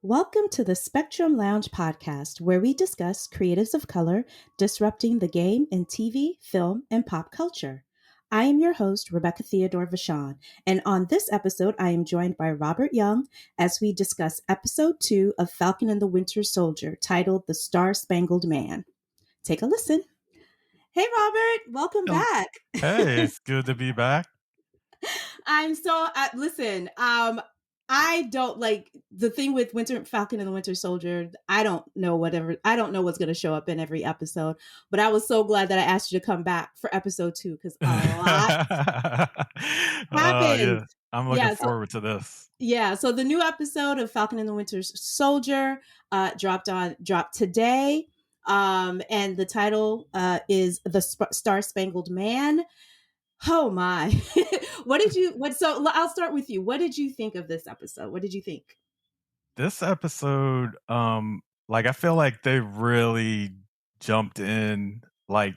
Welcome to the Spectrum Lounge podcast, where we discuss creatives of color disrupting the game in TV, film, and pop culture. I am your host, Rebecca Theodore-Vachon, and on this episode, I am joined by Robert Young as we discuss episode 2 of Falcon and the Winter Soldier, titled The Star-Spangled Man. Take a listen. Hey, Robert, welcome Hel- back. Hey, it's good to be back. I'm so listen. I don't like the thing with Winter Falcon and the Winter Soldier. I don't know what's going to show up in every episode. But I was so glad that I asked you to come back for episode 2 because a lot happened. Yeah, I'm looking Yeah. forward to this. So the new episode of Falcon and the Winter Soldier dropped today. And the title is The Star Spangled Man. Oh my. So I'll start with you. What did you think of this episode? What did you think? This episode, I feel like they really jumped in like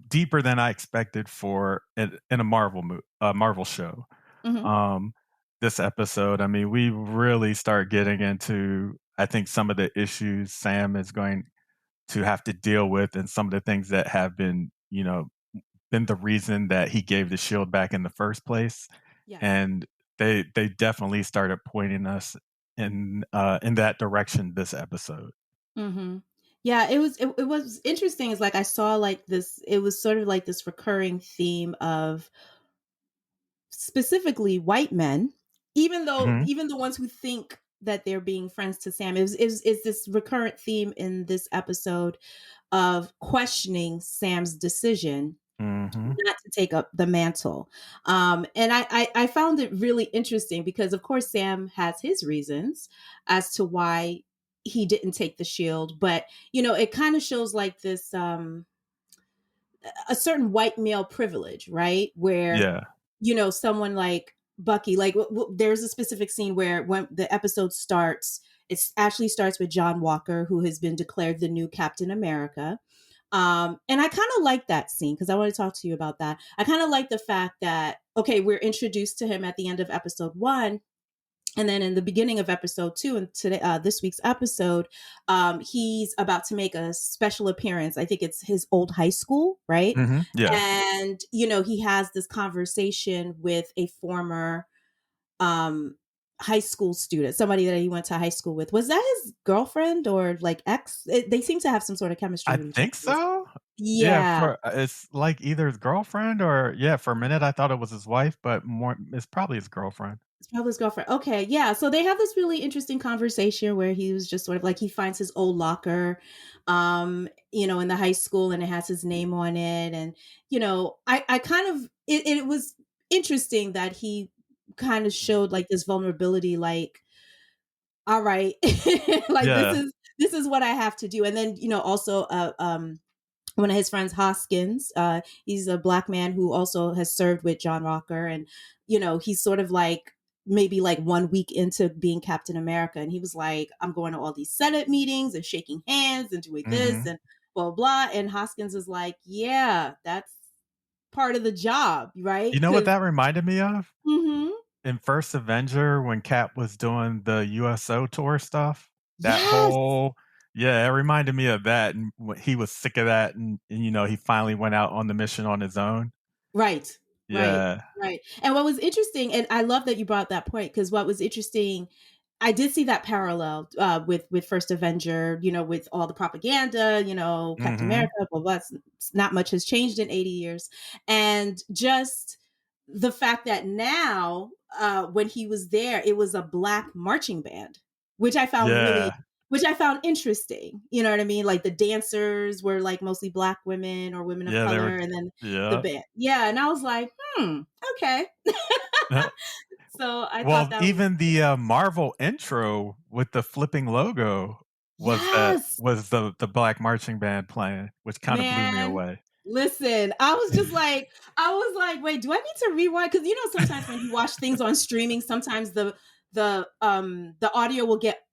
deeper than I expected for in a Marvel show. Mm-hmm. Um, this episode, I mean, we really start getting into, I think, some of the issues Sam is going to have to deal with, and some of the things that have been the reason that he gave the shield back in the first place. Yes. And they definitely started pointing us in that direction this episode. Mm-hmm. Yeah, it was interesting. It's like I saw like this, it was sort of like this recurring theme of specifically white men, Mhm. even the ones who think that they're being friends to Sam, is this recurrent theme in this episode of questioning Sam's decision Mhm. not to take up the mantle. And I found it really interesting because, of course, Sam has his reasons as to why he didn't take the shield. But, it kind of shows like this a certain white male privilege, right? Where, Yeah. someone like Bucky, like there's a specific scene where when the episode starts, it actually starts with John Walker, who has been declared the new Captain America. And I kind of like that scene because I want to talk to you about that. I kind of like the fact that, okay, we're introduced to him at the end of episode 1. And then in the beginning of episode 2, and today, this week's episode, he's about to make a special appearance. I think it's his old high school, right? Yeah. And, he has this conversation with a former um, high school student, somebody that he went to high school with. Was that his girlfriend or like ex? They seem to have some sort of chemistry I with each think other. so. Yeah, Yeah. for it's like either his girlfriend or yeah, for a minute I thought it was his wife, but more it's probably his girlfriend. It's probably his girlfriend. Okay, yeah. So they have this really interesting conversation where he was just sort of like he finds his old locker, in the high school, and it has his name on it. And I kind of it was interesting that he kind of showed like this vulnerability, like, all right, like Yeah. this is what I have to do. And then also one of his friends, Hoskins. He's a black man who also has served with John Walker, and he's sort of like maybe like 1 week into being Captain America, and he was like, "I'm going to all these Senate meetings and shaking hands and doing this Mhm. and blah blah." And Hoskins is like, "Yeah, that's part of the job, right?" You know what Because that reminded me of? hmm In First Avenger, when Cap was doing the USO tour stuff, that yes, whole yeah, it reminded me of that, and when he was sick of that, and, he finally went out on the mission on his own. right, right, Yeah. right. And what was interesting, and I love that you brought that point because what was interesting, I did see that parallel with First Avenger, with all the propaganda, Captain Mhm. America, blah, blah, not much has changed in 80 years. And just the fact that now, when he was there, it was a black marching band, which I found really, Yeah. which I found interesting. You know what I mean? Like the dancers were like mostly black women or women of Yeah, they were color, and then the yeah. band. Yeah. And I was like, okay. So I thought Well, that was, even the, Marvel intro with the flipping logo yes. was the black marching band playing, which kinda blew me Man, away. listen, I was like, wait, do I need to rewind? Because sometimes when you watch things on streaming, sometimes the audio will get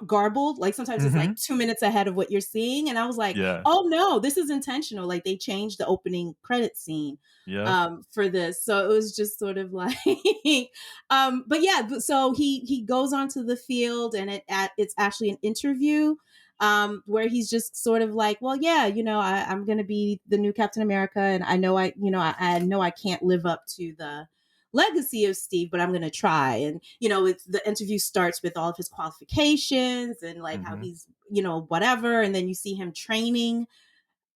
garbled. Like sometimes it's like Mhm. 2 minutes ahead of what you're seeing, and I was like, Yeah. oh no, this is intentional. Like they changed the opening credit scene Yep. for this, so it was just sort of like but yeah, so he goes onto the field, and it's actually an interview where he's just sort of like, well, yeah, I'm going to be the new Captain America, and I know I know I can't live up to the legacy of Steve, but I'm going to try. And the interview starts with all of his qualifications and like how Mhm. he's whatever, and then you see him training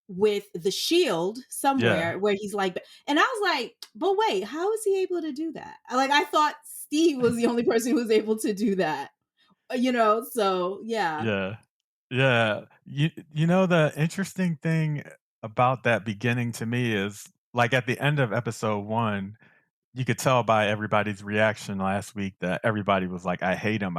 with the shield Yeah. somewhere where he's like, and I was like, but wait, how is he able to do that? Like I thought Steve was the only person who was able to do that, so yeah. Yeah. Yeah. You know, the interesting thing about that beginning to me is, like, at the end of episode 1, you could tell by everybody's reaction last week that everybody was like, I hate him,"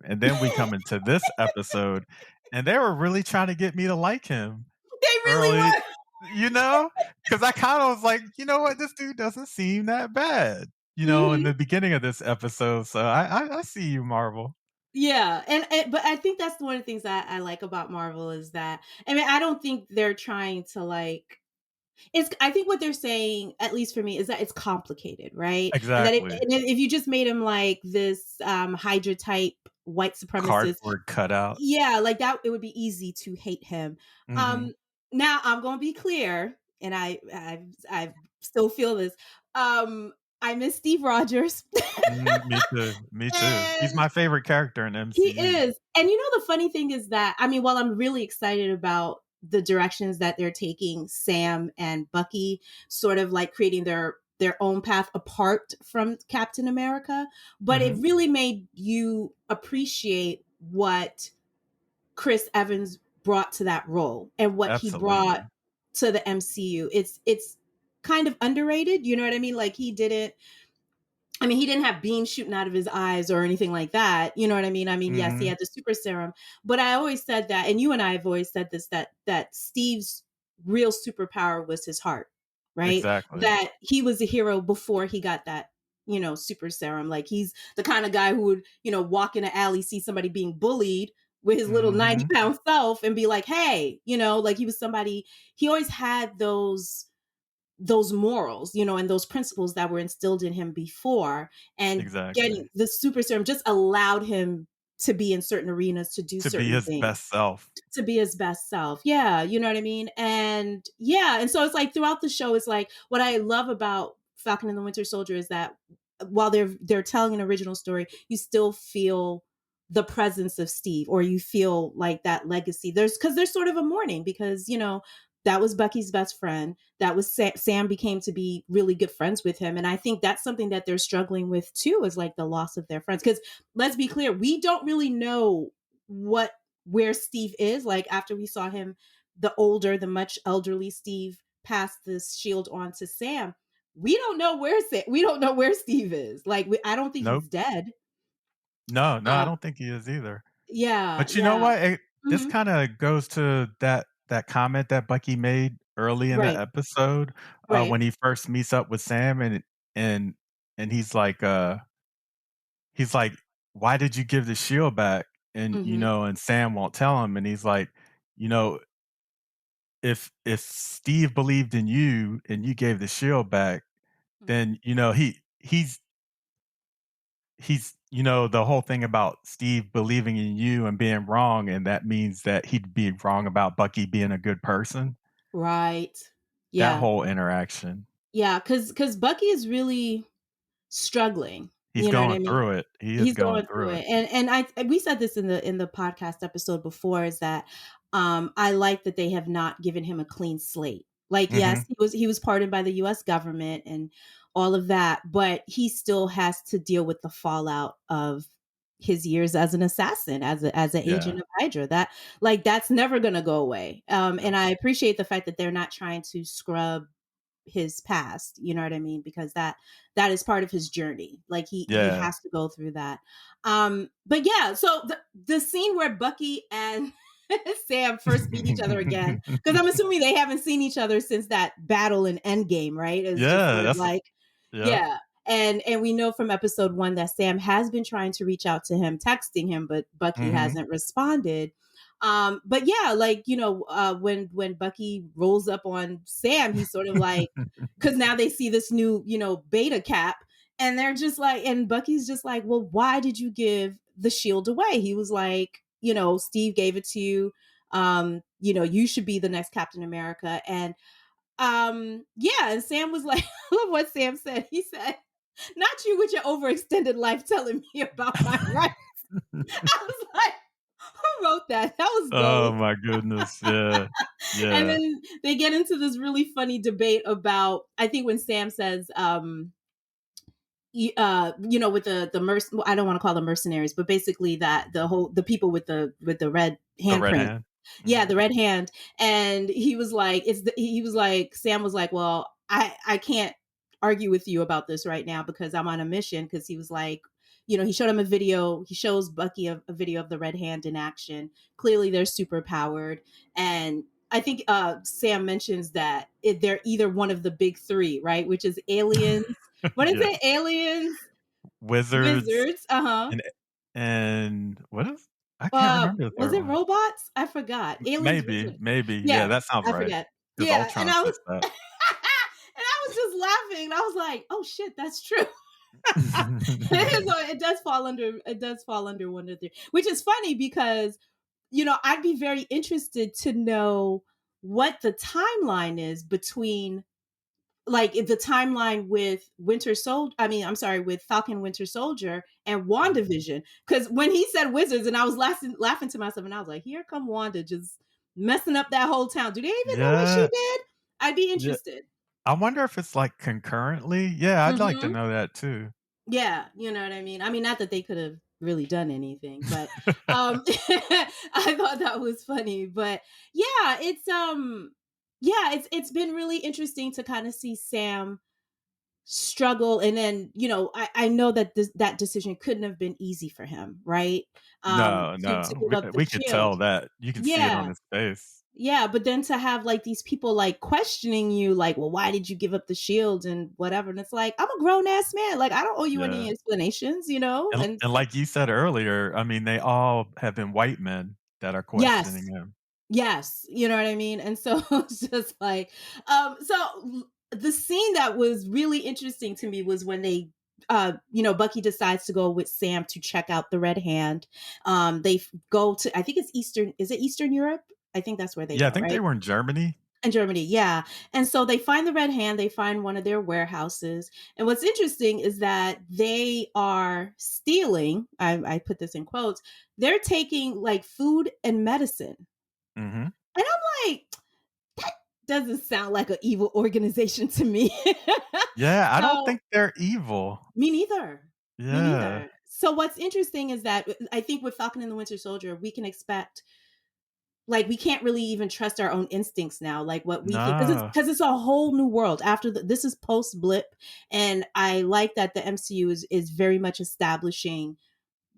and then we come into this episode, and they were really trying to get me to like him They early, really you know, because I kinda was like, "You know what? This dude doesn't seem that bad," in were. the beginning of this episode, so I see you, Marvel. Yeah, and but I think that's one of the things that I like about Marvel is that I mean I don't think they're trying to like it's I think what they're saying, at least for me, is that it's complicated, right? And that Exactly. if you just made him like this Hydra type white supremacist, Cardboard cutout. yeah, like that, it would be easy to hate him. Mhm. Um, Now I'm gonna be clear, and I still feel this. Um, I miss Steve Rogers. Me too, me too. He's And my favorite character in he MCU. is. And the funny thing is that, I mean, while I'm really excited about the directions that they're taking Sam and Bucky, sort of like creating their own path apart from Captain America, but it Mhm. really made you appreciate what Chris Evans brought to that role and what he brought Absolutely. to the MCU. It's kind of underrated, you know what I mean? Like he didn't have beams shooting out of his eyes or anything like that. You know what I mean? I mean, yes, he Mhm. had the super serum, but I always said that, and you and I have always said this, that Steve's real superpower was his heart, right? Exactly. That he was a hero before he got that, super serum. Like he's the kind of guy who would, walk in an alley, see somebody being bullied with his little 90 Mhm. pound self and be like, hey, like he was somebody, he always had those morals, and those principles that were instilled in him before. And Exactly. getting the super serum just allowed him to be in certain arenas, to do To be certain his things, best self. to be his best self. Yeah, you know what I mean? And yeah, and so it's like throughout the show, it's like what I love about Falcon and the Winter Soldier is that while they're telling an original story, you still feel the presence of Steve, or you feel like that legacy. There's sort of a mourning because that was Bucky's best friend. That was Sam became to be really good friends with him, and I think that's something that they're struggling with too, is like the loss of their friends. Because let's be clear, we don't really know what where Steve is. Like after we saw him, the much elderly Steve pass this shield on to Sam. We don't know where Steve is. Like I don't think Nope. he's dead. No, no, I Uh, don't think he is either. yeah, But you know yeah. what? This Mhm. kinda goes to that comment that Bucky made early in the Right, episode, when right. he first meets up with Sam, and and he's like, "Why did you give the shield back?" Mhm. And Sam won't tell him, and he's like, "You know, if Steve believed in you and you gave the shield back, Mhm. then he's the whole thing about Steve believing in you and being wrong, and that means that he'd be wrong about Bucky being a good person." Right. That Yeah. whole interaction. Yeah, cuz Bucky is really struggling. He's You know what I going mean? through it. He is He's going going through through it. it. And we said this in the podcast episode before, is that I like that they have not given him a clean slate. Like yes, Mhm. he was pardoned by the US government and all of that, but he still has to deal with the fallout of his years as an assassin, as an Yeah. agent of Hydra. That's never going to go away. And Nope. I appreciate the fact that they're not trying to scrub his past, you know what I mean? Because that is part of his journey. Like he Yeah. has to go through that. But yeah, so the scene where Bucky and Sam first meet each other again, because I'm assuming they haven't seen each other since that battle in Endgame, right? It's just Yeah, sort of that's like, yep. yeah. And we know from episode 1 that Sam has been trying to reach out to him, texting him, but Bucky Mhm. hasn't responded. But yeah, like, when Bucky rolls up on Sam, he's sort of like, because now they see this new, beta cap, and they're just like, and Bucky's just like, well, why did you give the shield away? He was like, Steve gave it to you. You should be the next Captain America. And yeah, and Sam was like, I love what Sam said. He said, not you with your overextended life telling me about my rights. I was like, who wrote that? That was Oh gold. my goodness, yeah, And yeah, then they get into this really funny debate about, I think when Sam says, with well, I don't want to call them mercenaries, but basically that the people with the red the red handprint. hand. Yeah, Mhm. the red hand. And he was like, he was like, Sam was like, well, I can't argue with you about this right now because I'm on a mission. Cause he was like, he showed him a video. He shows Bucky a video of the red hand in action. Clearly they're super powered. And I think Sam mentions that they're either one of the big three, right? Which is aliens. What is Yeah. it? Aliens, Wizards wizards. Uh huh. and what is I can't remember the Was 3rd it one. robots? I forgot. Aliens, Maybe, yeah, yeah, that sounds I right. forget. Because Yeah, and Ultron I says was that. and I was just laughing. And I was like, "Oh shit, that's true." It does fall under one of the, which is funny because I'd be very interested to know what the timeline is between, like, the timeline with Winter Soldier. I mean, I'm sorry, with Falcon Winter Soldier and Mhm. WandaVision. Because when he said wizards, and I was laughing to myself, and I was like, "Here come Wanda, just messing up that whole town. Do they even know what she Yeah, did?" I'd be yeah. interested. I wonder if it's, like, concurrently? Yeah, I'd like to Hmm. know that too. Yeah, you know what I mean? I mean, not that they could have really done anything, but I thought that was funny. But yeah, it's been really interesting to kind of see Sam struggle. And then I know that that decision couldn't have been easy for him, right? No, To no, give up the we could shield. tell that. You can see it on Yeah. his face. Yeah, but then to have like these people like questioning you, like, well, why did you give up the shield and whatever? And it's like, I'm a grown ass man. Like, I don't owe you any Yeah, explanations, And and like you said earlier, I mean, they all have been white men that are questioning yes, him. yes, you know what I mean? And so it's just like, the scene that was really interesting to me was when Bucky decides to go with Sam to check out the Red Hand. They go to, I think it's is it Eastern Europe? I think that's where they Yeah, I go, think they right? were in Germany. In Germany, yeah. And so they find the Red Hand, they find one of their warehouses. And what's interesting is that they are stealing, I put this in quotes, they're taking like food and medicine. Mhm. And I'm like, that doesn't sound like an evil organization to me. Yeah, I don't So, think they're evil. me neither. Me Yeah. neither. So what's interesting is that I think with Falcon and the Winter Soldier, we can expect, like, we can't really even trust our own instincts now, like what we think, because it's No. a whole new world after this is post blip. And I like that the MCU is very much establishing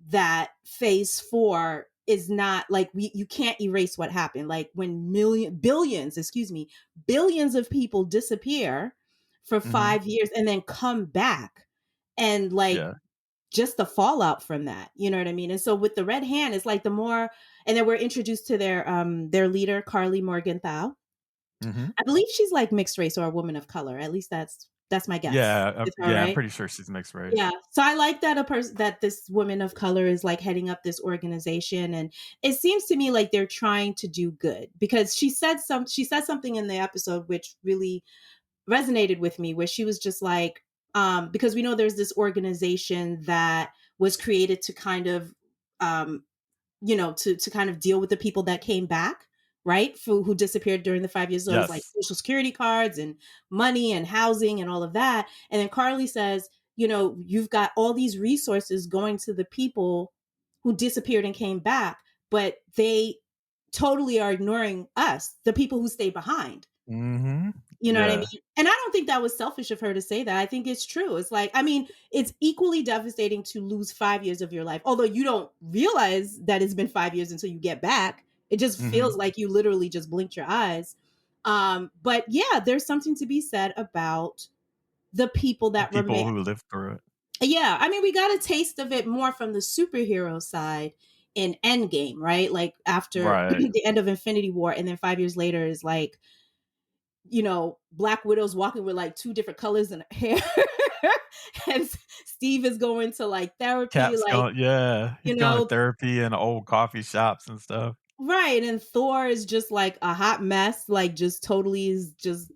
that phase 4 is not like, you can't erase what happened, like when billions of people disappear for Mhm. 5 years and then come back, and like, Yeah. just the fallout from that, you know what I mean? And so with the Red Hand, it's like the more, and then we're introduced to their leader, Carly Morgenthau. Mhm. I believe she's like mixed race or a woman of color. At least that's my guess. Yeah, It's all yeah, I'm right. pretty sure she's mixed Yeah. race. So I like that a person that this woman of color is like heading up this organization. And it seems to me like they're trying to do good, because she said something in the episode which really resonated with me, where she was just like, because we know there's this organization that was created to kind of, um, to kind of deal with the people that came back, right? Who disappeared during the 5 years. So it was like Yes. social security cards and money and housing and all of that. And then Carly says, you've got all these resources going to the people who disappeared and came back, but they totally are ignoring us, the people who stay behind. Mhm. You know what I mean? Yeah. And I don't think that was selfish of her to say that. I think it's true. It's like, I mean, it's equally devastating to lose 5 years of your life, although you don't realize that it's been 5 years until you get back. It just feels Mhm. like you literally just blinked your eyes. But yeah, there's something to be said about the people The that remain. people who lived through it. Yeah, I mean, we got a taste of it more from the superhero side in Endgame, right? Like after Right. the end of Infinity War, and then 5 years later is like, Black Widow's walking with like two different colors in her hair, and Steve is going to like therapy, Cap's like going yeah, you he's going to know, therapy in old coffee shops and stuff. right? And Thor is just like a hot mess, like just totally is just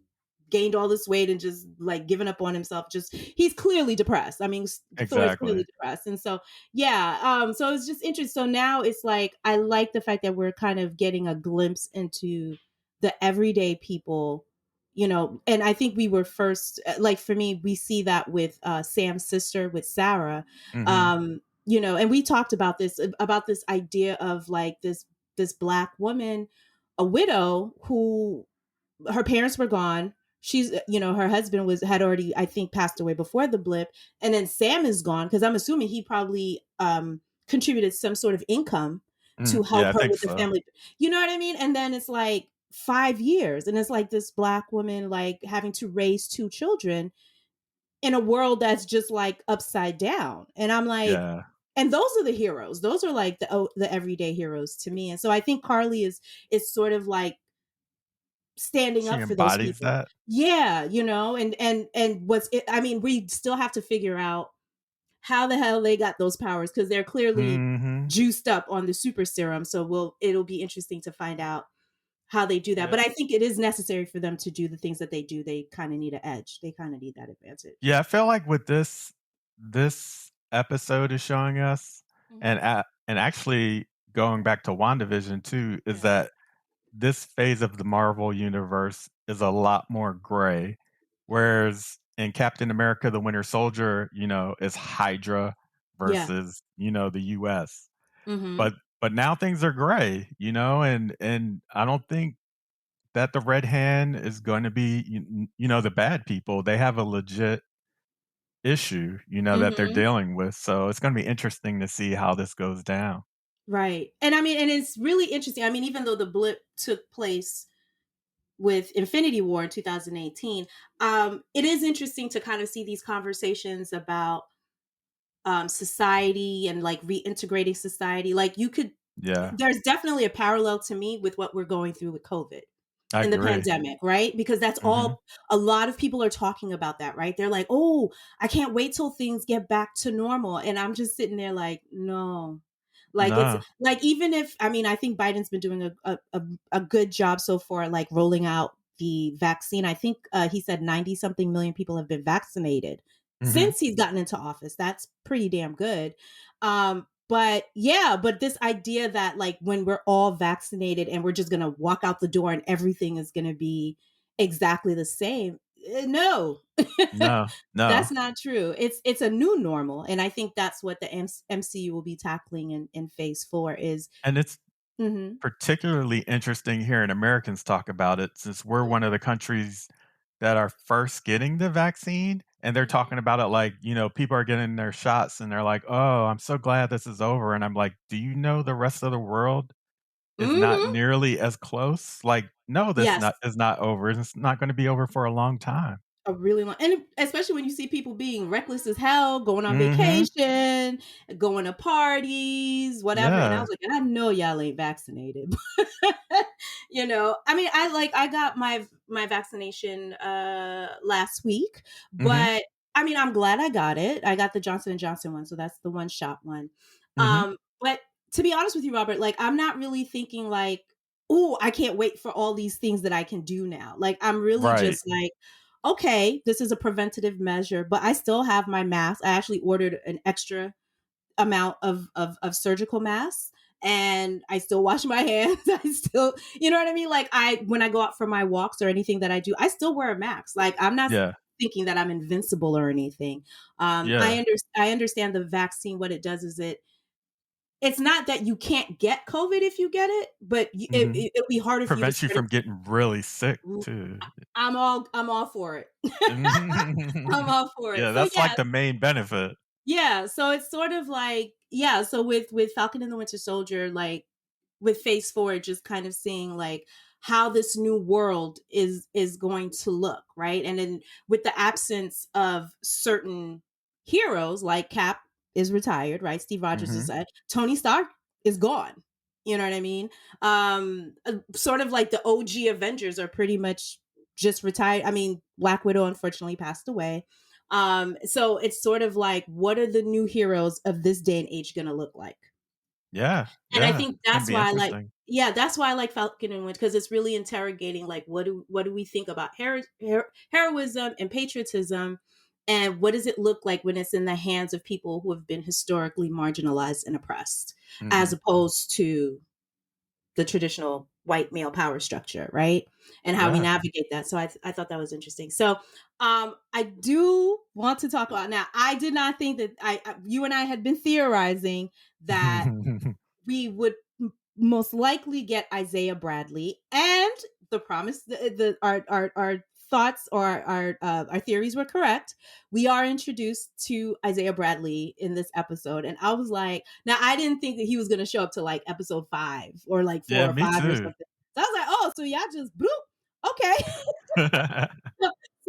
gained all this weight and just like giving up on himself. Just he's clearly depressed. I mean, Thor is clearly Exactly. depressed, and so yeah. So it's just interesting. So now it's like I like the fact that we're kind of getting a glimpse into the everyday people. And I think we were first, like for me, we see that with Sam's sister, with Sarah. Mhm. And we talked about this idea of like this Black woman, a widow who her parents were gone. She's, her husband had already, I think, passed away before the blip, and then Sam is gone because I'm assuming he probably contributed some sort of income to Yeah, help I her think with the so. family. You know what I mean? And then it's like 5 years, and it's like this Black woman like having to raise two children in a world that's just like upside down. And I'm like, Yeah. and those are the heroes. Those are like the everyday heroes to me. And so I think Carly is sort of like standing She up for those embodies people. that. Yeah, and what's it, I mean, we still have to figure out how the hell they got those powers because they're clearly Mhm. juiced up on the super serum. So it'll be interesting to find out how they do that. Yeah. But I think it is necessary for them to do the things that they do. They kind of need an edge. They kind of need that advantage. Yeah, I feel like with this episode is showing us, Hmm. and actually going back to WandaVision too, is Yeah. that this phase of the Marvel universe is a lot more gray. Hmm. Whereas in Captain America, the Winter Soldier, is Hydra Yeah. versus, the US. Hmm. But now things are gray, and I don't think that the Red Hand is going to be, the bad people. They have a legit issue, that they're Hmm. dealing with. So it's going to be interesting to see how this goes down. Right. And I mean, and it's really interesting. I mean, even though the blip took place with Infinity War in 2018, it is interesting to kind of see these conversations about society and like reintegrating society. Like Yeah, there's definitely a parallel to me with what we're going through with COVID I in the agree. pandemic, right? Because that's Hmm. all a lot of people are talking about that, right? They're like, oh, I can't wait till things get back to normal. And I'm just sitting there like, no. Like it's No. like even if I mean I think Biden's been doing a good job so far, like rolling out the vaccine. I think he said 90 something million people have been vaccinated Hmm. since he's gotten into office. That's pretty damn good. But yeah, but this idea that like when we're all vaccinated and we're just gonna walk out the door and everything is gonna be exactly the same. No, No. that's No. not true. It's a new normal, and I think that's what the MCU will be tackling in Phase 4. Is And it's hmm particularly interesting hearing Americans talk about it since we're yeah. one of the countries that are first getting the vaccine. And they're Hmm. talking about it like, people are getting their shots and they're like, oh, I'm so glad this is over. And I'm like, do you know the rest of the world is not Hmm. nearly as close? Like, no, this Yes, not is not over. It's not going to be over for a long time. a really long, and especially when you see people being reckless as hell, going on Mhm. vacation, going to parties, whatever. And I Yeah. was like, I know y'all ain't vaccinated. I mean, I got my vaccination last week, Mhm. but I mean, I'm glad I got it. I got the Johnson & Johnson one, so that's the one shot one. Mhm. But to be honest with you, Robert, like I'm not really thinking like, oh, I can't wait for all these things that I can do now. Like I'm really Right. just like, okay, this is a preventative measure, but I still have my mask. I actually ordered an extra amount of surgical masks, and I still wash my hands. I still, you know what I mean? Like when I go out for my walks or anything that I do, I still wear a mask. Like I'm not Yeah. thinking that I'm invincible or anything. Yeah. I understand the vaccine. What it does is it's not that you can't get COVID if you get it, but Mhm. it'll be harder for you to Prevents you spread it. from getting really sick too. I'm all for it. I'm all for it. Yeah, So that's yeah, like the main benefit. yeah. So it's sort of like yeah. So with Falcon and the Winter Soldier, like with Phase 4, just kind of seeing like how this new world is going to look, right? And then with the absence of certain heroes, like Cap is retired, right? Steve Rogers is Mhm. dead. Tony Stark is gone. You know what I mean? Sort of like the OG Avengers are pretty much just retired. I mean, Black Widow unfortunately passed away. So it's sort of like, what are the new heroes of this day and age going to look like? Yeah, And I yeah, think it's gonna that's be why I like, interesting. yeah, that's why I like Falcon and Winter, because it's really interrogating like what do we think about heroism and patriotism, and what does it look like when it's in the hands of people who have been historically marginalized and oppressed, as Mhm. opposed to the traditional white male power structure, right? And how we Yeah. navigate that. So I thought that was interesting. So I do want to talk about, now. I did not think that you and I had been theorizing that we would most likely get Isaiah Bradley, and the promise, our thoughts or our theories were correct. We are introduced to Isaiah Bradley in this episode, and I was like, now I didn't think that he was going to show up to like episode 5 or like Yeah, 4 or me 5 or too. something. So I was like, oh, so y'all just bloop, okay.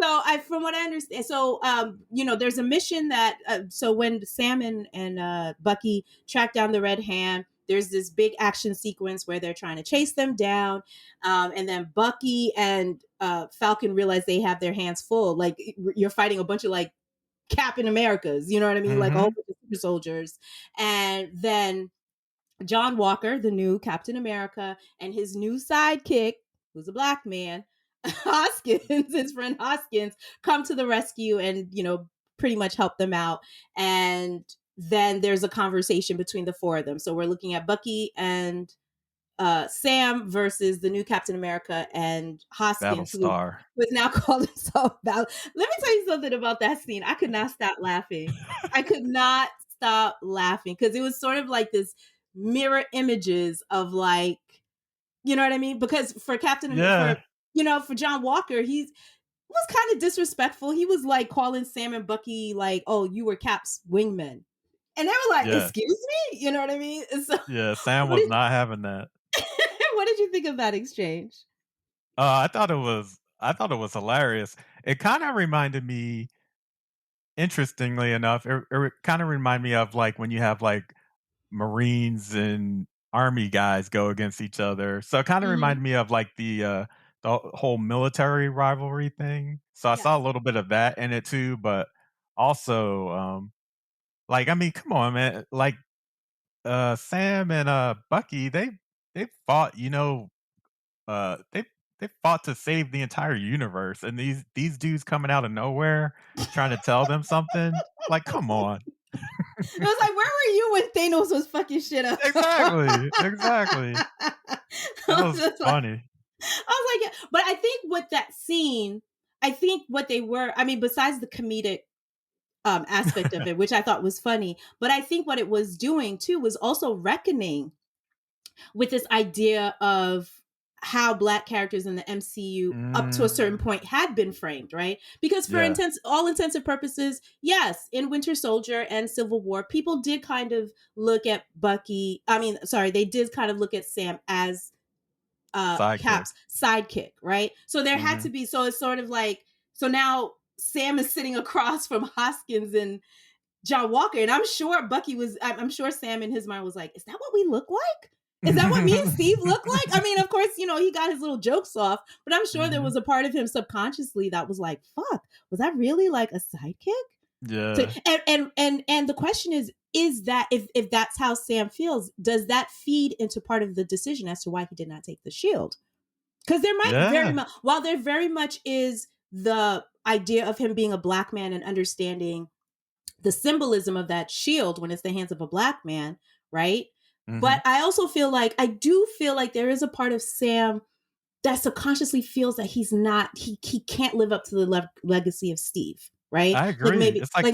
So I, from what I understand, so there's a mission that so when Sam and Bucky track down the Red Hand, there's this big action sequence where they're trying to chase them down, and then Bucky and Falcon realize they have their hands full. Like, you're fighting a bunch of like Captain Americas, you know what I mean? Like a whole Mhm. bunch of super soldiers, and then John Walker, the new Captain America, and his new sidekick, who's a black man, Hoskins, his friend Hoskins, come to the rescue and, pretty much help them out. And then there's a conversation between the four of them. So we're looking at Bucky and Sam versus the new Captain America and Hoskins, Battlestar. who is now called himself Val. Let me tell you something about that scene. I could not stop laughing. I could not stop laughing because it was sort of like this mirror images of, like, you know what I mean? Because for Yeah, for John Walker, he was kind of disrespectful. He was like calling Sam and Bucky like, "Oh, you were Cap's wingmen," and they were like, yeah, "Excuse me," you know what I mean? And so, yeah, Sam what was did not having that. what did you think of that exchange? I thought it was hilarious. It kinda reminded me, interestingly enough, it kinda reminded me of, like, when you have, like, Marines and Army guys go against each other. So it kinda reminded Mhm. me of, like, the whole military rivalry thing. So I saw a Yes. little bit of that in it too, but also, like, I mean, come on, man. Like, Sam and, Bucky, they fought, they fought to save the entire universe, and these dudes coming out of nowhere trying to tell them something. Like, come on. It was like, where were you when Thanos was fucking shit up? Exactly, exactly. I That was was just like, funny. I was like, yeah. But I think with that scene, I think what they were, I mean, besides the comedic aspect of it, which I thought was funny, but I think what it was doing too was also reckoning with this idea of how black characters in the MCU up to a certain Mm, point had been framed, right? Because for yeah, all intents and purposes, yes, in Winter Soldier and Civil War, people did kind of look at Bucky. I mean, sorry, they did kind of look at Sam as sidekick. Cap's sidekick, right? So there had to Mhm. be. So it's sort of like, so now Sam is sitting across from Hoskins and John Walker. And I'm sure Bucky was, I'm sure Sam in his mind was like, is that what we look like? Is that what me and Steve look like? I mean, of course, he got his little jokes off, but I'm sure there Mhm. was a part of him subconsciously that was like, fuck, was that really like a sidekick? So, Yeah, and the question is that if that's how Sam feels, does that feed into part of the decision as to why he did not take the shield? Because there might very yeah, much, while there very much is the idea of him being a black man and understanding the symbolism of that shield when it's the hands of a black man, right? mhm. But I do feel like there is a part of Sam that subconsciously feels that he can't live up to the legacy of Steve, right? I agree. It's like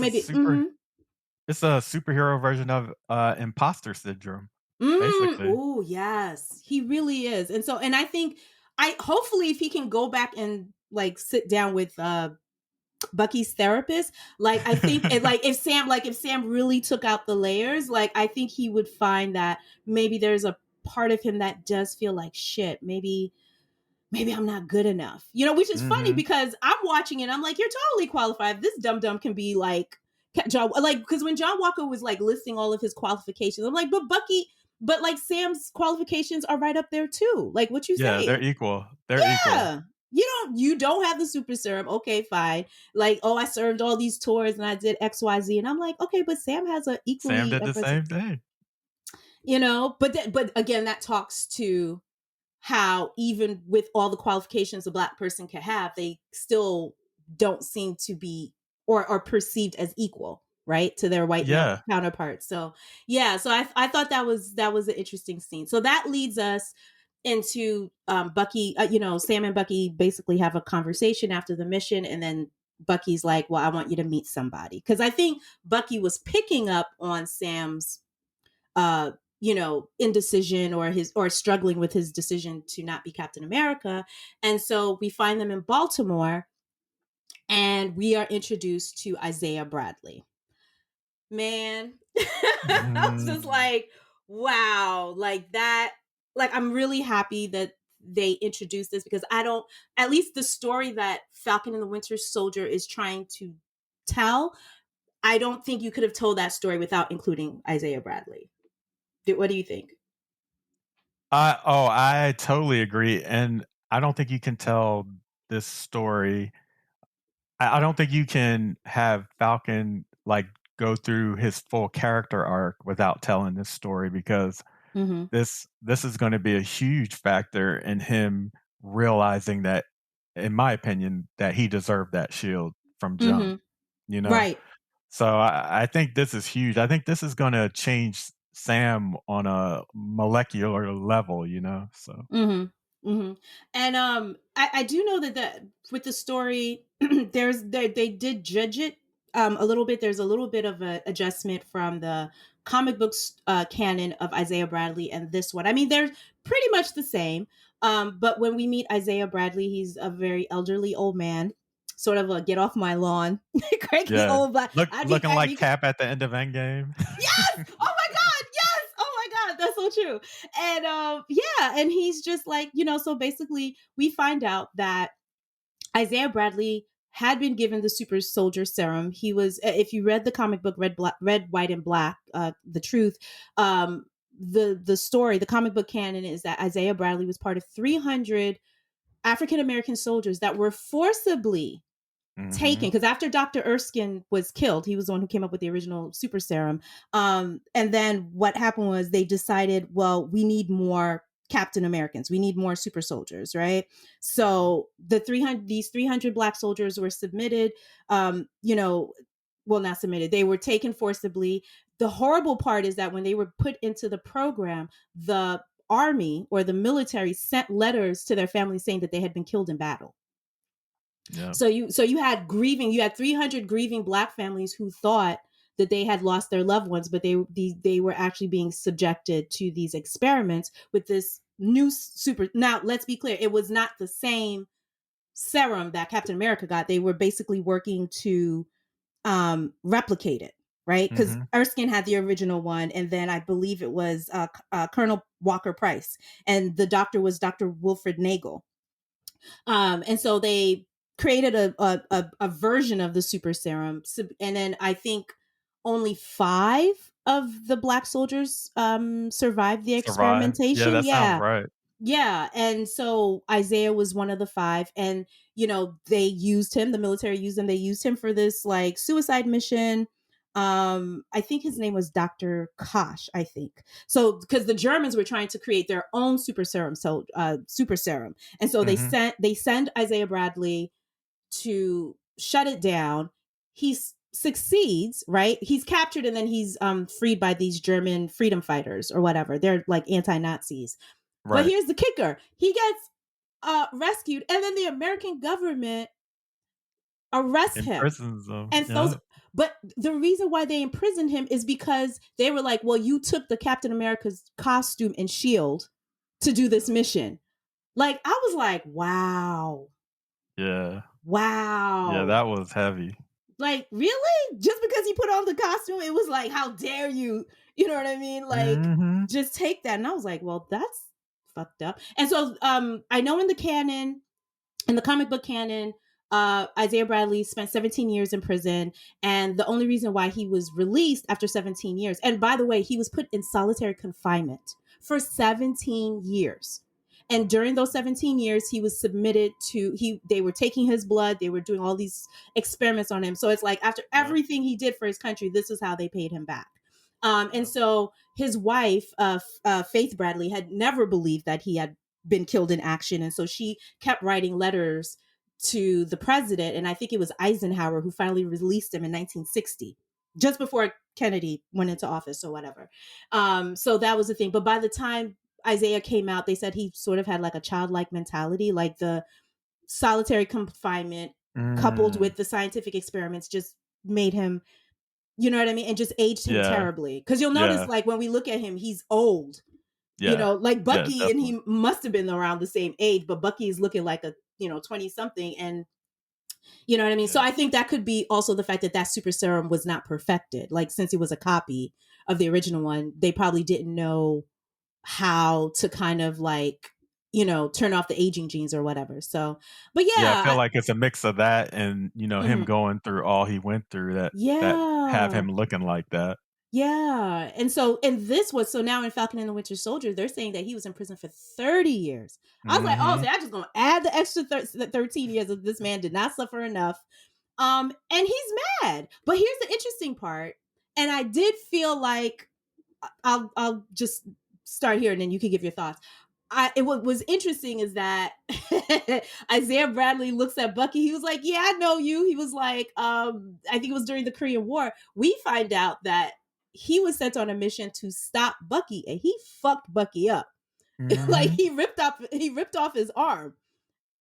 it's a superhero version of, imposter syndrome, basically. Oh yes, he really is. And so, and I think, I hopefully if he can go back and like sit down with Bucky's therapist, like I think it, like if Sam really took out the layers, like I think he would find that maybe there's a part of him that does feel like shit. Maybe maybe I'm not good enough. Which is funny Mhm. because I'm watching it. I'm like, you're totally qualified. This dum dum can be like John, like because when John Walker was like listing all of his qualifications, I'm like, but like Sam's qualifications are right up there too. Like what you Yeah, they're saying? equal. They're equal. Yeah. You don't have the super serum. Okay, fine. Like, oh, I served all these tours and I did XYZ. And I'm like, okay, but Sam has a Sam equally did the impressive, same thing. but again, that talks to how even with all the qualifications a black person can have, they still don't seem to be or are perceived as equal, right, to their white male Yeah. counterparts. So yeah, so I thought that was an interesting scene. So that leads us into Bucky. Sam and Bucky basically have a conversation after the mission, and then Bucky's like, "Well, I want you to meet somebody," because I think Bucky was picking up on Sam's uh indecision or struggling with his decision to not be Captain America. And so we find them in Baltimore and we are introduced to Isaiah Bradley. Man, I was just Mhm. like, wow, like that. Like, I'm really happy that they introduced this because I don't, at least the story that Falcon and the Winter Soldier is trying to tell, I don't think you could have told that story without including Isaiah Bradley. What do you think? I totally agree, and I don't think you can tell this story. I don't think you can have Falcon, like, go through his full character arc without telling this story because Mm-hmm. this is gonna be a huge factor in him realizing that, in my opinion, that he deserved that shield from jump, Mm-hmm. you know? Right. So I think this is huge. I think this is gonna change Sam on a molecular level, so Mm-hmm. Mm-hmm. And I do know that with the story, they did judge it a little bit. There's a little bit of a adjustment from the comic books canon of Isaiah Bradley and this one. I mean, they're pretty much the same. But when we meet Isaiah Bradley, he's a very elderly old man, sort of a get off my lawn, cranky yeah. old black. Looking like You can, Cap at the end of Endgame. yes! Oh my god, yes! Oh my god, that's so true. And yeah, and he's just like, so basically we find out that Isaiah Bradley had been given the super soldier serum. He was, if you read the comic book Red, White, and Black, The Truth, the story, the comic book canon is that Isaiah Bradley was part of 300 African American soldiers that were forcibly taken Mhm. because after Dr. Erskine was killed, he was the one who came up with the original super serum. And then what happened was they decided, well, we need more Captain Americans. We need more super soldiers, right? So these 300 black soldiers were submitted, well, not submitted. They were taken forcibly. The horrible part is that when they were put into the program, the army or the military sent letters to their families saying that they had been killed in battle. Yeah. So you had grieving, you had 300 grieving black families who thought that they had lost their loved ones, but they were actually being subjected to these experiments with this new super. Now, let's be clear, it was not the same serum that Captain America got. They were basically working to replicate it, right? Because Mhm. Erskine had the original one, and then I believe it was Colonel Walker Price, and the doctor was Dr. Wilfred Nagel. And so they created a version of the super serum, and then I think only 5 of the black soldiers survived the Survive. Yeah, experimentation. that sounds Yeah, right. yeah, and so Isaiah was one of the 5, and they used him. The military used him. They used him for this like suicide mission. I think his name was Dr. Kosh, I think. So because the Germans were trying to create their own super serum, and so Mhm. they send Isaiah Bradley to shut it down. He succeeds, right? He's captured and then he's freed by these German freedom fighters or whatever. They're like anti-Nazis. But Right. here's the kicker. He gets rescued and then the American government arrests In him prisons, though. and throws. Yeah. But the reason why they imprisoned him is because they were like, well, you took the Captain America's costume and shield to do this mission. Like, I was like, wow, Yeah. Yeah, wow. that was heavy. Like, really? Just because he put on the costume, it was like, how dare you? You know what I mean? Like, Mhm. just take that. And I was like, well, that's fucked up. And so I know in the comic book canon, Isaiah Bradley spent 17 years in prison, and the only reason why he was released after 17 years, and by the way, he was put in solitary confinement for 17 years. And during those 17 years, he was submitted to they were taking his blood, they were doing all these experiments on him. So it's like after Yep. everything he did for his country, this is how they paid him back. And Yep. so his wife, Faith Bradley, had never believed that he had been killed in action. And so she kept writing letters to the president. And I think it was Eisenhower who finally released him in 1960, just before Kennedy went into office or whatever. So that was the thing. But by the time Isaiah came out, they said he sort of had like a childlike mentality, like the solitary confinement coupled Mm. with the scientific experiments just made him, you know what I mean? And just aged him Yeah. terribly. Because you'll notice, Yeah. like, when we look at him, he's old, Yeah. like Yeah, Bucky, and definitely. he must have been around the same age, but Bucky is looking like a, 20 something. And you know what I mean? So Yeah. I think that could be also the fact that that super serum was not perfected. Like, since it was a copy of the original one, they probably didn't know how to kind of like, turn off the aging genes or whatever. So, but Yeah, I yeah, feel like it's a mix of that and, him mhm. going through all he went through that have Yeah. him looking like that. Yeah. And so, and this was, so now in Falcon and the Winter Soldier, they're saying that he was in prison for 30 years. I was like, oh, so Mhm. I just gonna add the extra 13 years of this man did not suffer enough. And he's mad. But here's the interesting part. And I did feel like I'll just start here and then you can give your thoughts. What was interesting is that Isaiah Bradley looks at Bucky. He was like, "Yeah, I know you." He was like, I think it was during the Korean War. We find out that he was sent on a mission to stop Bucky, and he fucked Bucky up. Like, Mhm. he ripped off his arm,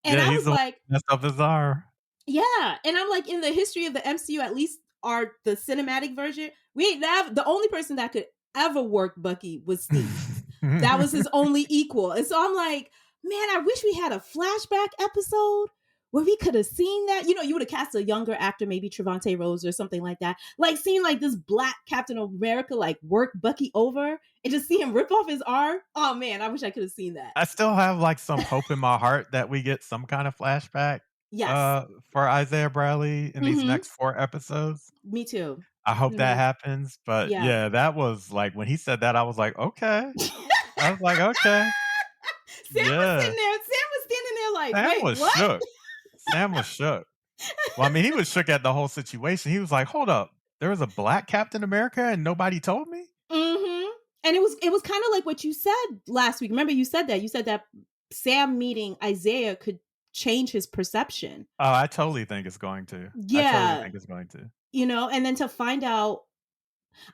and Yeah, I he's was the one like, that messed up his arm. yeah. And I'm like, in the history of the MCU, at least the cinematic version, we ain't have the only person that could ever work Bucky was Steve. That was his only equal. And so I'm like, man, I wish we had a flashback episode where we could have seen that. You would have cast a younger actor, maybe Trevante Rose or something like that. Like, seeing like this black Captain America like work Bucky over and just see him rip off his arm. Oh man, I wish I could have seen that. I still have, like, some hope in my heart that we get some kind of flashback, Yes. for Isaiah Bradley in these Mm-hmm. next 4 episodes. Me too. I hope Me that too. happens, but Yeah. yeah, that was like when he said that, I was like, "Okay." I was like, "Okay." Sam was Yeah. sitting there. Sam was standing there like, Sam wait, was what? shook. Sam was shook. Well, I mean, he was shook at the whole situation. He was like, "Hold up. There was a black Captain America and nobody told me?" Mm-hmm. And it was kind of like what you said last week. Remember, you said that. You said that Sam meeting Isaiah could change his perception. Oh, I totally think it's going to. I totally Yeah. think it's going to. And then to find out,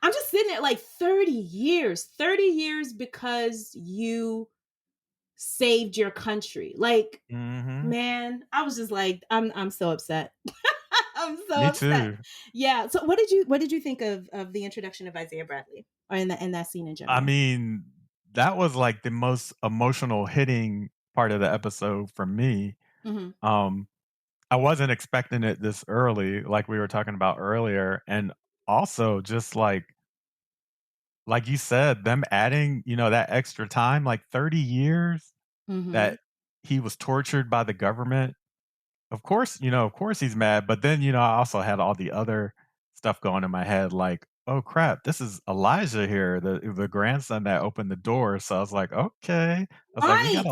I'm just sitting there like 30 years, 30 years because you saved your country. Like, Mhm. man, I was just like, I'm so upset. I'm so Me upset. too. Yeah. So what did you think of the introduction of Isaiah Bradley, or in that scene in I general? mean, that was like the most emotional hitting part of the episode for me. Hmm. Um, I wasn't expecting it this early, like we were talking about earlier, and also just like you said, them adding, that extra time, like 30 years Hmm. that he was tortured by the government. Of course he's mad, but then, I also had all the other stuff going in my head like, "Oh crap, this is Elijah here, the grandson that opened the door." So I was like, "Okay." I was like, Right. we got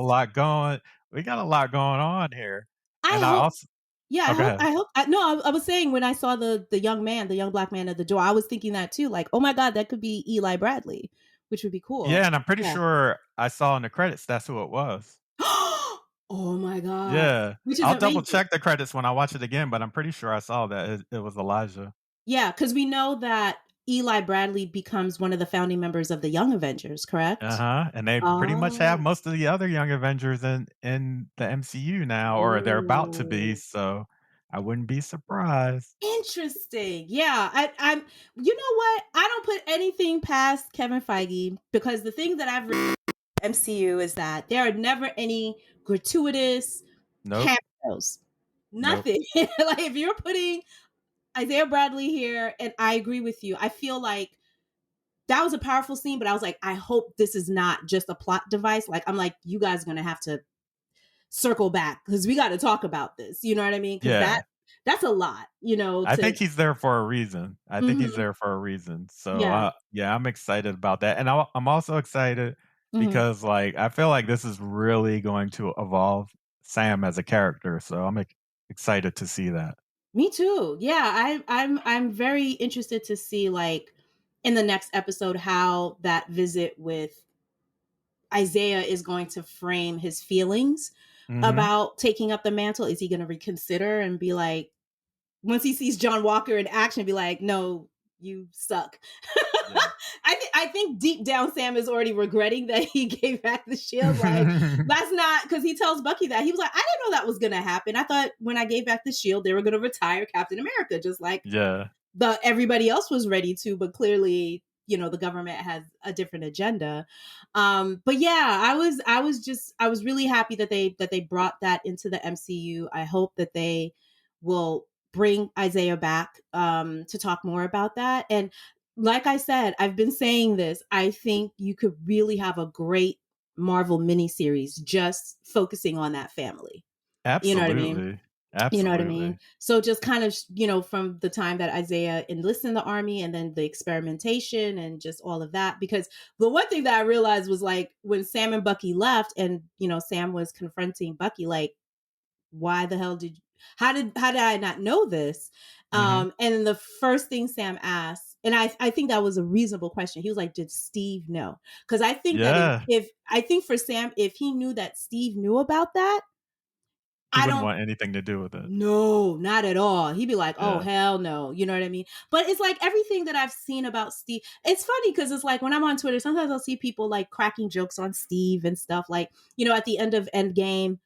a lot going on here." I And I hope. also Yeah, I Oh, go hope. ahead. I hope. No, I was saying when I saw the young man, the young black man at the door, I was thinking that too. Like, oh my god, that could be Eli Bradley, which would be cool. Yeah, and I'm pretty Yeah. sure I saw in the credits that's who it was. Oh my god, Yeah. which is I'll double amazing. check the credits when I watch it again, but I'm pretty sure I saw that it was Elijah. Yeah, because we know that Eli Bradley becomes one of the founding members of the Young Avengers, correct? Uh-huh, and they pretty much have Oh, most of the other Young Avengers in the MCU now, or they're about to be, ooh, so I wouldn't be surprised. interesting. Yeah, I'm. You know what? I don't put anything past Kevin Feige, because the thing that I've read MCU is that there are never any gratuitous Nope, cameos. nope. Nothing. Like, if you're putting Isaiah Bradley here, and I agree with you, I feel like that was a powerful scene, but I was like, I hope this is not just a plot device. Like, I'm like, you guys are gonna have to circle back because we got to talk about this. You know what I mean? Because Yeah. that's a lot, you know. I To think he's there for a reason. I think he's hmm there for a reason. So, yeah, yeah, I'm excited about that, and I'm also excited hmm because, like, I feel like this is really going to evolve Sam as a character, so I'm excited to see that. me too. Yeah, I'm very interested to see like in the next episode how that visit with Isaiah is going to frame his feelings Mhm. about taking up the mantle. Is he going to reconsider and be like, once he sees John Walker in action, be like, no, you suck. Yeah. I think deep down Sam is already regretting that he gave back the shield. Like, that's not because he tells Bucky that he was like, I didn't know that was gonna happen. I thought when I gave back the shield, they were gonna retire Captain America, just like Yeah. the everybody else was ready to, but clearly, you know, the government has a different agenda. But yeah, I was really happy that they brought that into the MCU. I hope that they will bring Isaiah back to talk more about that. And like I said, I've been saying this, I think you could really have a great Marvel miniseries just focusing on that family. You know what I mean? Absolutely. You know what I mean? Absolutely. So just kind of, you know, from the time that Isaiah enlists in the army and then the experimentation and just all of that. Because the one thing that I realized was like when Sam and Bucky left and, you know, Sam was confronting Bucky, like, why the hell did, how did I not know this? Mhm. And then the first thing Sam asked, and I think that was a reasonable question. He was like, did Steve know? Because I think that Yeah. I think for Sam, if he knew that Steve knew about that, He I wouldn't don't want anything to do with it. no, not at all. He'd be like, "Oh Yeah. hell no," you know what I mean? But it's like everything that I've seen about Steve. It's funny because it's like when I'm on Twitter, sometimes I'll see people like cracking jokes on Steve and stuff. Like you know, at the end of Endgame,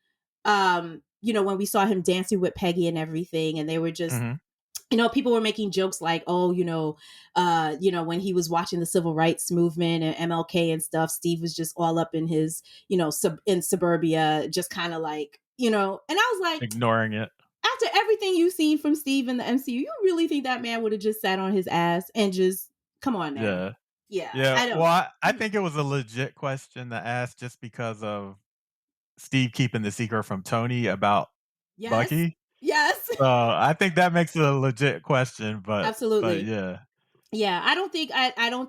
you know, when we saw him dancing with Peggy and everything, and they were just Mhm. you know, people were making jokes like, oh, you know, when he was watching the civil rights movement and MLK and stuff, Steve was just all up in his, you know, in suburbia, just kind of like, you know, and I was like, Ignoring it. after everything you've seen from Steve in the MCU, you really think that man would have just sat on his ass and just come on now? Yeah. Yeah, Yeah. I Well, don't. I think it was a legit question to ask just because of Steve keeping the secret from Tony about Yes, Bucky. yes, So, I think that makes it a legit question, but absolutely. yeah. Yeah, I don't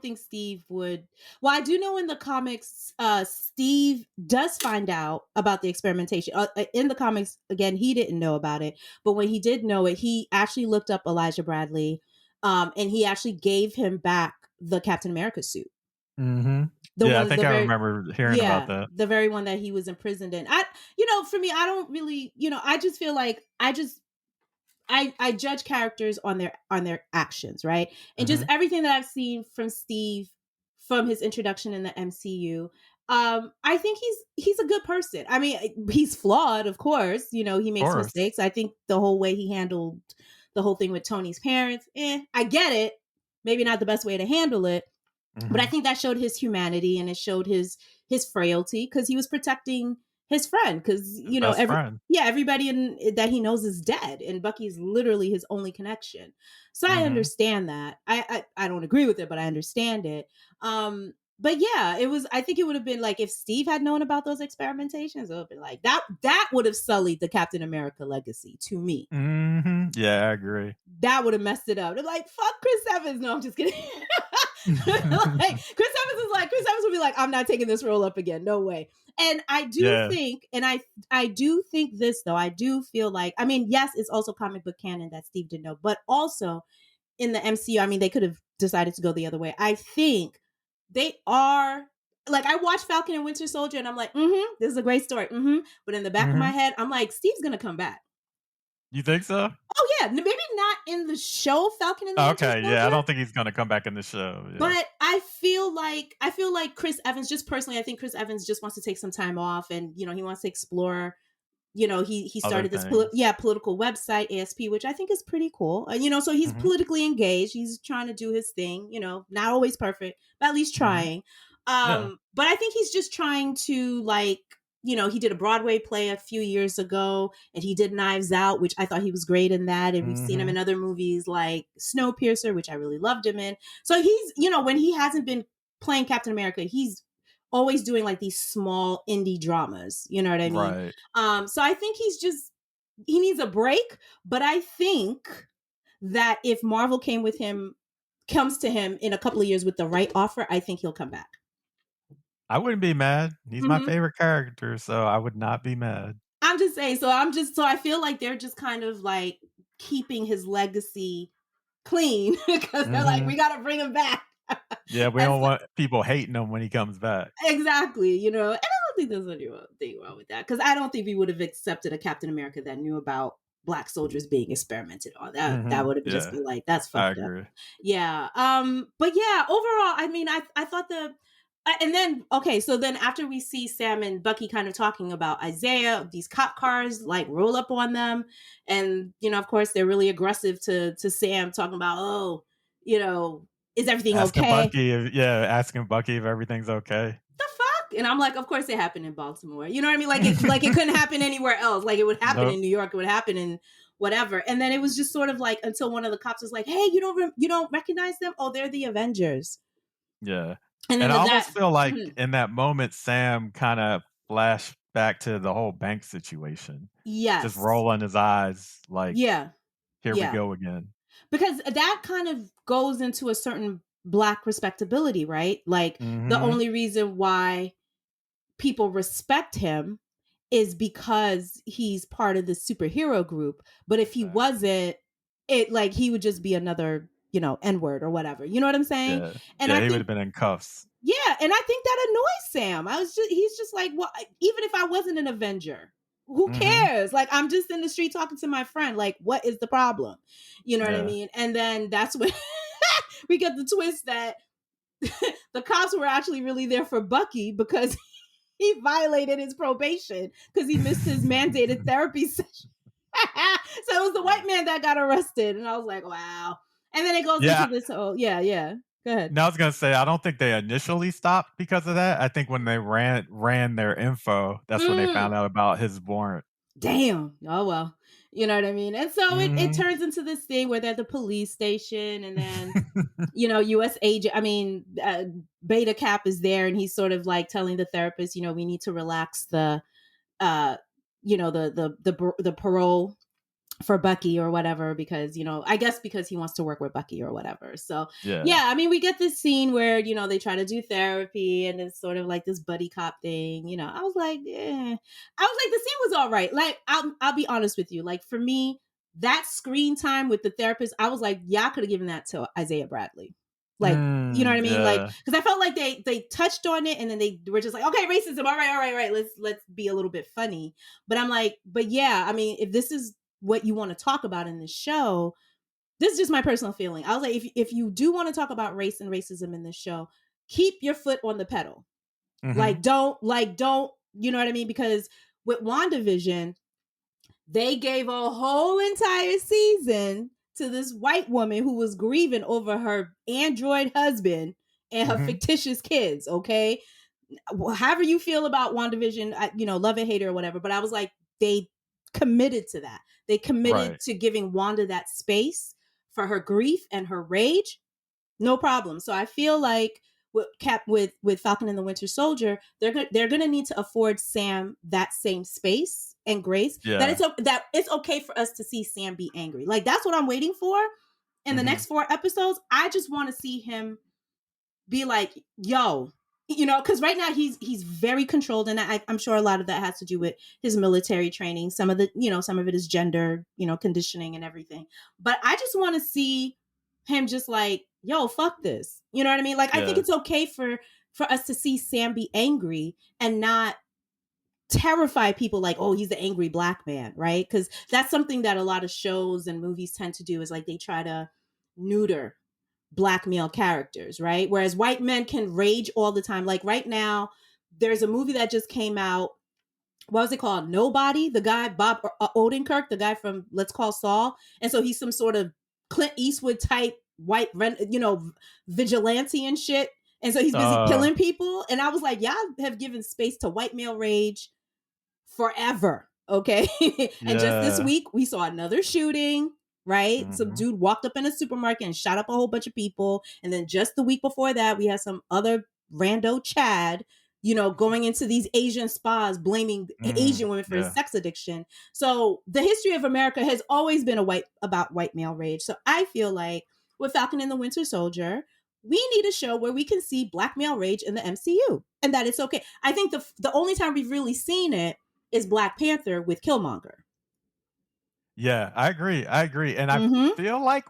think Steve would. Well, I do know in the comics, Steve does find out about the experimentation. In the comics, again, he didn't know about it, but when he did know it, he actually looked up Elijah Bradley, and he actually gave him back the Captain America suit, Mhm. the Yeah, I one, think the I very remember hearing about yeah, that. the very one that he was imprisoned in. You know, for me, I don't really, you know, I just feel like I judge characters on their actions, right? And just Mhm. everything that I've seen from Steve from his introduction in the MCU, I think he's a good person. I mean, he's flawed, of course. You know, he Of makes course. mistakes. I think the whole way he handled the whole thing with Tony's parents, I get it. Maybe not the best way to handle it, but I Mhm. think that showed his humanity and it showed his frailty because he was protecting his friend because His you know best friend. everybody that he knows is dead and Bucky's literally his only connection. So I Mhm. understand that. I don't agree with it, but I understand it. But yeah, it was. I think it would have been like if Steve had known about those experimentations, it would have been like that. That would have sullied the Captain America legacy to me. Mhm. Yeah, I agree. That would have messed it up. They're like, fuck Chris Evans. No, I'm just kidding. Like Chris Evans would be like, I'm not taking this role up again. No way. And I do Yeah. think, and I do think this though, I do feel like, I mean, yes, it's also comic book canon that Steve didn't know, but also in the MCU, I mean, they could have decided to go the other way. I think they are like I watched Falcon and Winter Soldier and I'm like, this is a great story. But in the back of my Mhm. head, I'm like, Steve's gonna come back. You think so? Oh yeah, maybe not in the show Falcon and the Winter Okay, yeah, I Soldier, don't think he's gonna come back in the show, yeah. but I feel like Chris Evans, just personally, I think Chris Evans just wants to take some time off, and you know he wants to explore. You know he Other started this things. political website ASP, which I think is pretty cool. You know, so he's Mhm. politically engaged. He's trying to do his thing. You know, not always perfect, but at least Mhm. trying. Yeah. But I think he's just trying to like he did a Broadway play a few years ago, and he did Knives Out, which I thought he was great in that. And we've seen him in Mhm. other movies like Snowpiercer, which I really loved him in. So he's, when he hasn't been playing Captain America, he's always doing like these small indie dramas. You know what I mean? Right. So I think he needs a break, but I think that if Marvel comes to him in a couple of years with the right offer, I think he'll come back. I wouldn't be mad. He's my Hmm. favorite character, so I would not be mad. I'm just saying. So I feel like they're just kind of like keeping his legacy clean because they're like, we Mhm. got to bring him back. Yeah, we And don't so, want people hating him when he comes back. exactly, and I don't think there's anything wrong with that because I don't think we would have accepted a Captain America that knew about black soldiers being experimented on. That Mhm. would have just Yeah, been like, that's I fucked up. agree. Yeah. But yeah, overall, I mean, I thought and then okay, so then after we see Sam and Bucky kind of talking about Isaiah, these cop cars like roll up on them, and of course they're really aggressive to Sam, talking about, oh, you know, is everything okay? Asking Bucky if everything's okay. The fuck? And I'm like, of course it happened in Baltimore. You know what I mean? Like it couldn't happen anywhere else. Like it would happen Nope. in New York, it would happen in whatever. And then it was just sort of like until one of the cops was like, "Hey, you don't recognize them? Oh, they're the Avengers." Yeah. And then And I that almost feel like mhm. in that moment, Sam kinda flashed back to the whole bank situation, just Yes. rolling his eyes like, Yeah. "Here we Yeah. go again." Because that kind of goes into a certain black respectability, right? Like the Mhm. only reason why people respect him is because he's part of the superhero group. But if he Exactly. wasn't, it like he would just be another, N word or whatever. You know what I'm saying? Yeah. And Yeah, I he think, would've been in cuffs. yeah, and I think that annoys Sam. He's just like, well, even if I wasn't an Avenger, who Mhm. cares? Like, I'm just in the street talking to my friend. Like, what is the problem? You know what I Yeah. mean? And then that's when we get the twist that the cops were actually really there for Bucky because he violated his probation because he missed his mandated therapy session. So it was the Yeah. white man that got arrested, and I was like, wow. And then it goes into Yeah, this whole, yeah, yeah. Go ahead. no, I was gonna say, I don't think they initially stopped because of that. I think when they ran their info, that's when they found Mm, out about his warrant. damn. Oh well. You know what I mean? And so it Mhm. turns into this thing where they're at the police station, and then US agent, I mean, Beta Cap is there, and he's sort of like telling the therapist, we need to relax uh the parole for Bucky or whatever, because I guess because he wants to work with Bucky or whatever. So Yeah. yeah, I mean, we get this scene where they try to do therapy, and it's sort of like this buddy cop thing. I was like, I was like, the scene was all right. Like, I'll be honest with you, like for me, that screen time with the therapist, I was like, yeah, I could have given that to Isaiah Bradley. Like, you know what I mean? Like, Yeah. because I felt like they touched on it, and then they were just like, okay, racism, all right, let's be a little bit funny. But I'm like, but yeah, I mean, if this is what you want to talk about in this show, this is just my personal feeling. I was like, if you do want to talk about race and racism in this show, keep your foot on the pedal. Mhm. Don't, you know what I mean? Because with WandaVision, they gave a whole entire season to this white woman who was grieving over her android husband and her Mhm. fictitious kids, okay? However you feel about WandaVision, love it, hate it, or whatever. But I was like, they committed to that. They committed Right. to giving Wanda that space for her grief and her rage. No problem. So I feel like with Falcon and the Winter Soldier, they're gonna need to afford Sam that same space and grace, Yeah. that it's okay for us to see Sam be angry. Like that's what I'm waiting for in the Mhm. next 4 episodes. I just want to see him be like, yo, because right now he's very controlled, and I'm sure a lot of that has to do with his military training. Some of it is gender, conditioning and everything. But I just want to see him just like, yo, fuck this. You know what I mean? Like, I think Yeah. it's okay for us to see Sam be angry and not terrify people like, oh, he's the angry black man, right? Because that's something that a lot of shows and movies tend to do, is like they try to neuter black male characters, right? Whereas white men can rage all the time. Like right now, there's a movie that just came out. What was it called? Nobody. The guy Bob Odenkirk, the guy from Let's Call Saul, and so he's some sort of Clint Eastwood type white, vigilante and shit. And so he's busy Uh, killing people. And I was like, y'all have given space to white male rage forever. Okay. And just this Yeah. week, we saw another shooting, right? Some Mhm. dude walked up in a supermarket and shot up a whole bunch of people. And then just the week before that, we had some other rando Chad, going into these Asian spas, blaming Mm. Asian women for his Yeah. sex addiction. So the history of America has always been about white male rage. So I feel like with Falcon and the Winter Soldier, we need a show where we can see black male rage in the MCU and that it's okay. I think the only time we've really seen it is Black Panther with Killmonger. Yeah, I agree, I agree, and Mm-hmm. feel like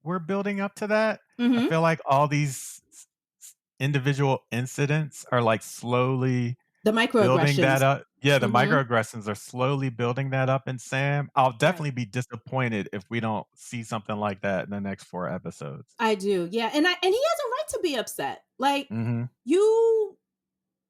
we're building up to that. I Mm-hmm. feel like all these individual incidents are, like, slowly The building that microaggressions. up. Yeah, the Mm-hmm. microaggressions are slowly building that up in Sam. I'll Right. definitely be disappointed if we don't see something like that in the next 4 episodes. I do. Yeah. And he has a right to be upset. Like, Mhm. you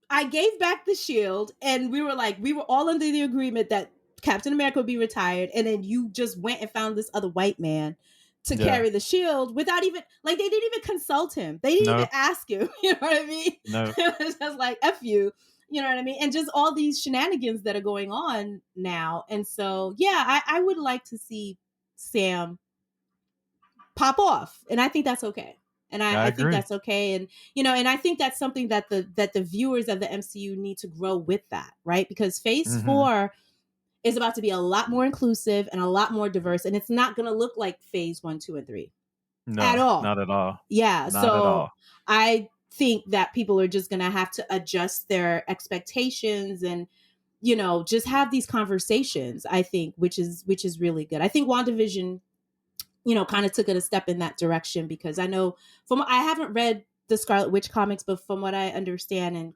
I gave back the shield, and we were all under the agreement that Captain America would be retired, and then you just went and found this other white man to Yeah. carry the shield without even, like, they didn't even consult him. They didn't even No, ask him. You know what I mean? no. It was just like F you. You know what I mean? And just all these shenanigans that are going on now. And so yeah, I would like to see Sam pop off. And I think that's okay. And I I think agree. that's okay. And and I think that's something that the viewers of the MCU need to grow with that, right? Because phase Mhm. 4 is about to be a lot more inclusive and a lot more diverse. And it's not gonna look like phase 1, 2, and 3 at No, all. not at all. Yeah. Not at So all. I think that people are just gonna have to adjust their expectations and just have these conversations, I think, which is really good. I think WandaVision kind of took it a step in that direction, because I know, I haven't read the Scarlet Witch comics, but from what I understand and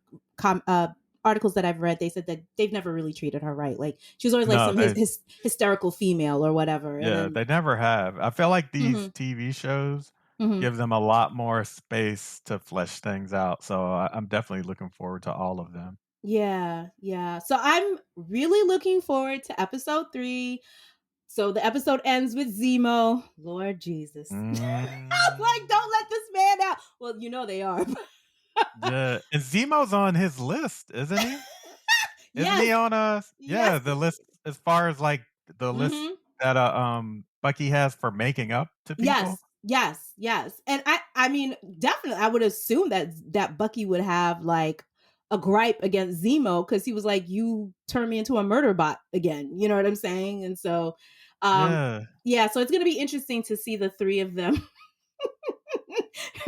articles that I've read, they said that they've never really treated her right. Like, she was always like No, some hysterical female or whatever. And yeah, then, they never have. I feel like these hmm TV shows hmm give them a lot more space to flesh things out, so I'm definitely looking forward to all of them. yeah, yeah. So I'm really looking forward to episode 3. So the episode ends with Zemo. Lord Jesus. I was like, Mm. don't let this man out. Well, they are. Yeah, and Zemo's on his list, isn't he? Isn't Yes. he on, Yes. yeah, the list as far as, like, the list hmm that, Bucky has for making up to people? Yes, yes, yes. And I mean, definitely I would assume that Bucky would have like a gripe against Zemo, because he was like, you turned me into a murder bot again. You know what I'm saying? And so Yeah. yeah, so it's gonna be interesting to see the three of them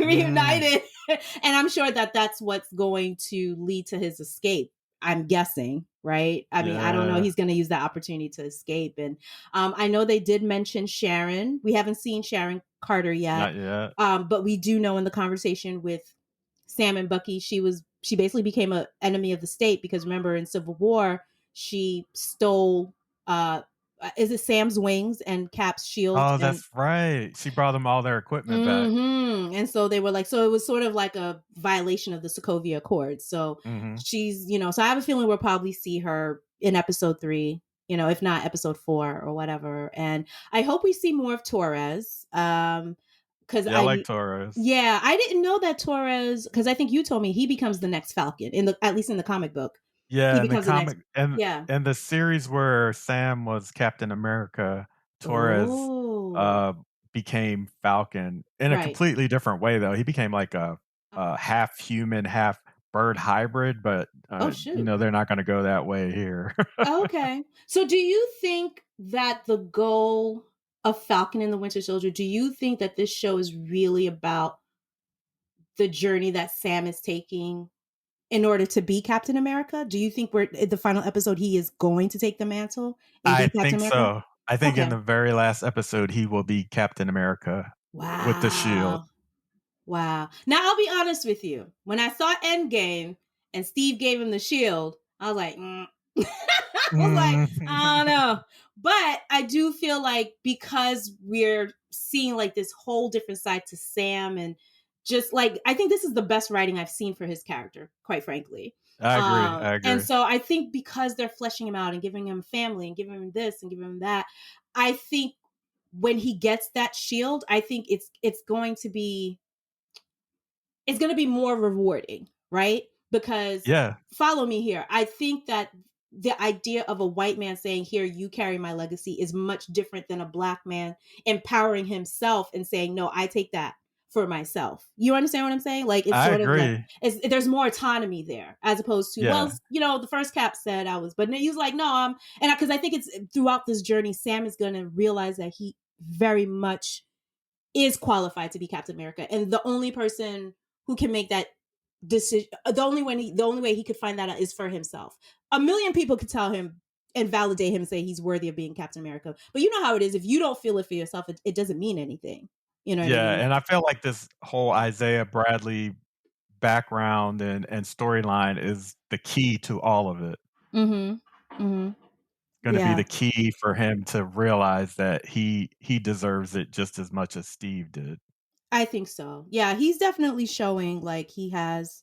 Mm. reunited. And I'm sure that that's what's going to lead to his escape. I'm guessing, right? I mean, I don't know. Yeah. He's going to use that opportunity to escape. And I know they did mention Sharon. We haven't seen Sharon Carter yet, Not yet. but we do know in the conversation with Sam and Bucky, she basically became an enemy of the state, because remember in Civil War she stole uh is it Sam's wings and Cap's shield, Oh, and that's right. She brought them all their equipment back. And so they were like, so it was sort of like a violation of the Sokovia Accords. So Mhm. she's, so I have a feeling we'll probably see her in episode 3, if not episode 4 or whatever. And I hope we see more of Torres. Cause Yeah, I like Taurus. yeah, I didn't know that Torres, cause I think you told me he becomes the next Falcon at least in the comic book. He Yeah, in the becomes the next, comic and yeah. in the series where Sam was Captain America, Torres, Oh, uh, became Falcon in a right. completely different way, though. He became like a Okay. half human, half bird hybrid, but, Oh, shoot. they're not gonna go that way here. Okay. So do you think that the goal of Falcon and the Winter Soldier, do you think that this show is really about the journey that Sam is taking in order to be Captain America? Do you think we're in the final episode he is going to take the mantle and I be Captain think America? so. I think in Okay. the very last episode, he will be Captain America with the shield. Wow. Wow. Now I'll be honest with you. When I saw Endgame and Steve gave him the shield, I was like, I was like, Mm. I don't know. But I do feel like, because we're seeing like this whole different side to Sam, and just like, I think this is the best writing I've seen for his character, quite frankly. I agree, I And agree. so I think because they're fleshing him out and giving him family and giving him this and giving him that, I think when he gets that shield, I think it's going to be more rewarding, right? because Yeah, follow me here. I think that the idea of a white man saying, "Here, you carry my legacy," is much different than a black man empowering himself and saying, "No, I take that for myself." You understand what I'm saying? Like it's I sort of like agree. there's more autonomy there as opposed to, well, Yeah, the first cap said I was, but he was like, "No, I'm," and because I think it's throughout this journey, Sam is going to realize that he very much is qualified to be Captain America, and the only person who can make that decision, the only way he could find that out is for himself. A million people could tell him and validate him and say he's worthy of being Captain America, but you know how it is. If you don't feel it for yourself, it doesn't mean anything. You know what I yeah, mean? and I feel like this whole Isaiah Bradley background and storyline is the key to all of it. Mm-hmm. Mm-hmm. Gonna be Yeah. the key for him to realize that he deserves it just as much as Steve did. I think so. Yeah, he's definitely showing like he has.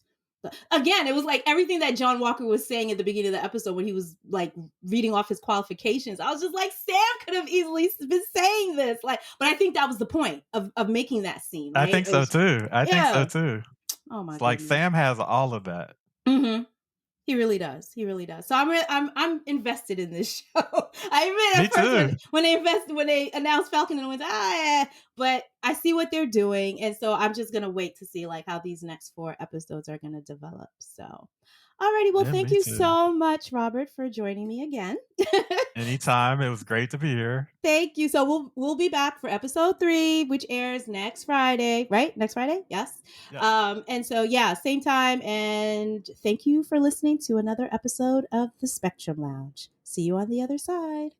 Again, it was like everything that John Walker was saying at the beginning of the episode when he was like reading off his qualifications. I was just like, Sam could have easily been saying this, like, but I think that was the point of making that scene, I right? think It so was, too. I think so yeah. too. Oh my It's like goodness. Sam has all of that. Mm-hmm. He really does. He really does. So I'm invested in this show. I admit Me at first too. when they announced Falcon and went but I see what they're doing, and so I'm just gonna wait to see like how these next 4 episodes are gonna develop. So, alrighty, well, Yeah, thank me you too. so much, Robert, for joining me again. Anytime. It was great to be here. Thank you. So we'll be back for episode 3, which airs next Friday, right? Next Friday, yes. Yes. And so yeah, same time. And thank you for listening to another episode of the Spectrum Lounge. See you on the other side.